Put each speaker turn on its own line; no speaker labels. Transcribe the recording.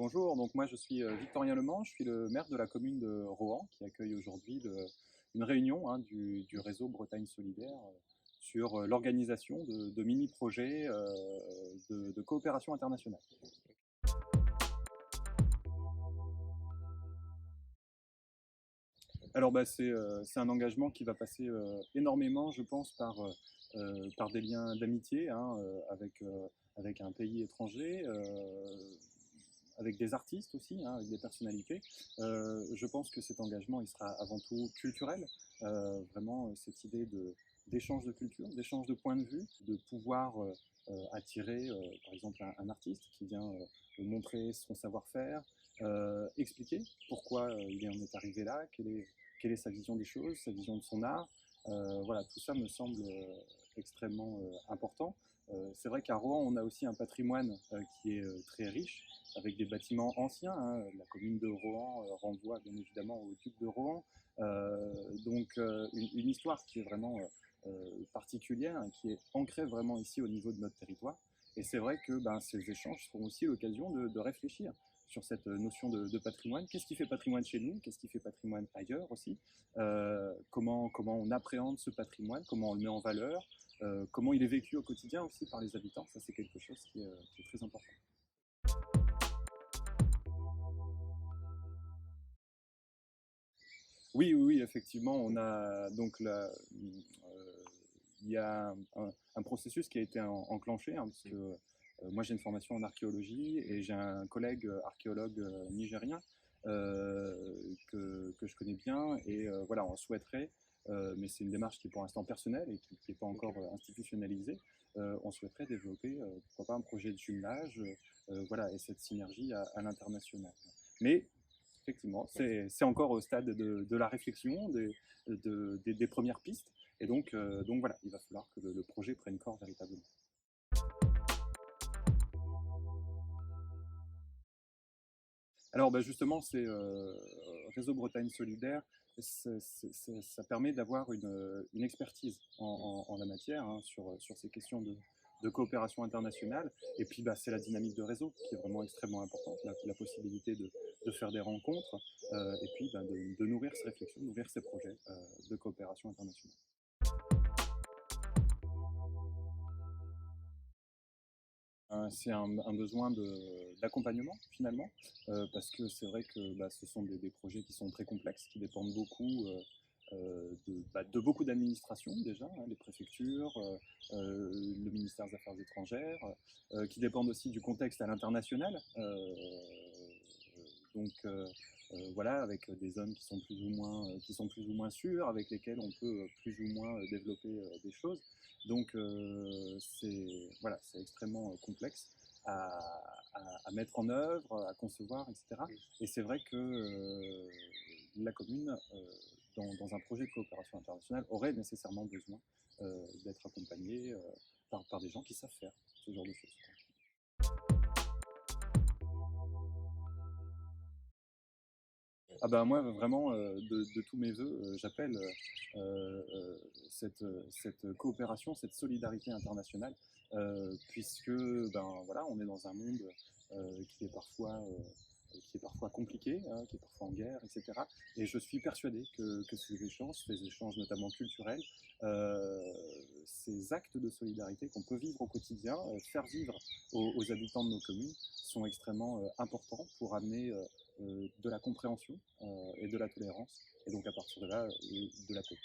Bonjour, donc moi je suis Victorien Lement, je suis le maire de la commune de Rohan qui accueille aujourd'hui une réunion du réseau Bretagne Solidaire sur l'organisation de mini-projets de coopération internationale. Alors c'est un engagement qui va passer énormément, je pense, par des liens d'amitié avec un pays étranger, avec des artistes aussi, avec des personnalités. Je pense que cet engagement, il sera avant tout culturel. Vraiment, cette idée d'échange de culture, d'échange de points de vue, de pouvoir attirer, par exemple, un artiste qui vient montrer son savoir-faire, expliquer pourquoi il en est arrivé là, quelle est sa vision des choses, sa vision de son art. Voilà, tout ça me semble extrêmement important. C'est vrai qu'à Rouen, on a aussi un patrimoine qui est très riche, avec des bâtiments anciens. La commune de Rohan renvoie bien évidemment au duc de Rohan. Une histoire qui est vraiment particulière et qui est ancrée vraiment ici au niveau de notre territoire. Et c'est vrai que ces échanges seront aussi l'occasion de réfléchir sur cette notion de patrimoine. Qu'est-ce qui fait patrimoine chez nous? Qu'est-ce qui fait patrimoine ailleurs aussi? Comment on appréhende ce patrimoine? Comment on le met en valeur? Comment il est vécu au quotidien aussi par les habitants? Ça, c'est quelque chose qui est très important. Oui, oui, oui, effectivement, on a donc il y a un processus qui a été enclenché, parce que moi j'ai une formation en archéologie et j'ai un collègue archéologue nigérien que je connais bien et voilà, on souhaiterait, mais c'est une démarche qui est pour l'instant personnelle et qui n'est pas encore institutionnalisée, on souhaiterait développer, pourquoi pas, un projet de jumelage, voilà, et cette synergie à l'international. Mais effectivement, c'est encore au stade de la réflexion, des premières pistes. Et donc voilà, il va falloir que le projet prenne corps véritablement. Alors justement, c'est Réseau Bretagne Solidaire, ça permet d'avoir une expertise en la matière, sur ces questions de coopération internationale. Et puis c'est la dynamique de réseau qui est vraiment extrêmement importante, la possibilité de faire des rencontres et puis de nourrir ces réflexions, nourrir ces projets de coopération internationale. C'est un besoin d'accompagnement finalement, parce que c'est vrai que ce sont des projets qui sont très complexes, qui dépendent beaucoup de beaucoup d'administrations déjà, les préfectures, le ministère des Affaires étrangères, qui dépendent aussi du contexte à l'international. Voilà, avec des zones qui sont plus ou moins sûres, avec lesquelles on peut plus ou moins développer des choses. Donc voilà, c'est extrêmement complexe à, à mettre en œuvre, à concevoir, etc. Et c'est vrai que la commune, dans un projet de coopération internationale, aurait nécessairement besoin d'être accompagnée par des gens qui savent faire ce genre de choses. Ah bah moi vraiment de tous mes voeux, j'appelle cette coopération, cette solidarité internationale, puisque voilà, on est dans un monde qui est parfois compliqué, qui est parfois en guerre, etc. Et je suis persuadé que ces échanges notamment culturels, euh, ces actes de solidarité qu'on peut vivre au quotidien, faire vivre aux habitants de nos communes, sont extrêmement importants pour amener de la compréhension et de la tolérance, et donc à partir de là, de la paix.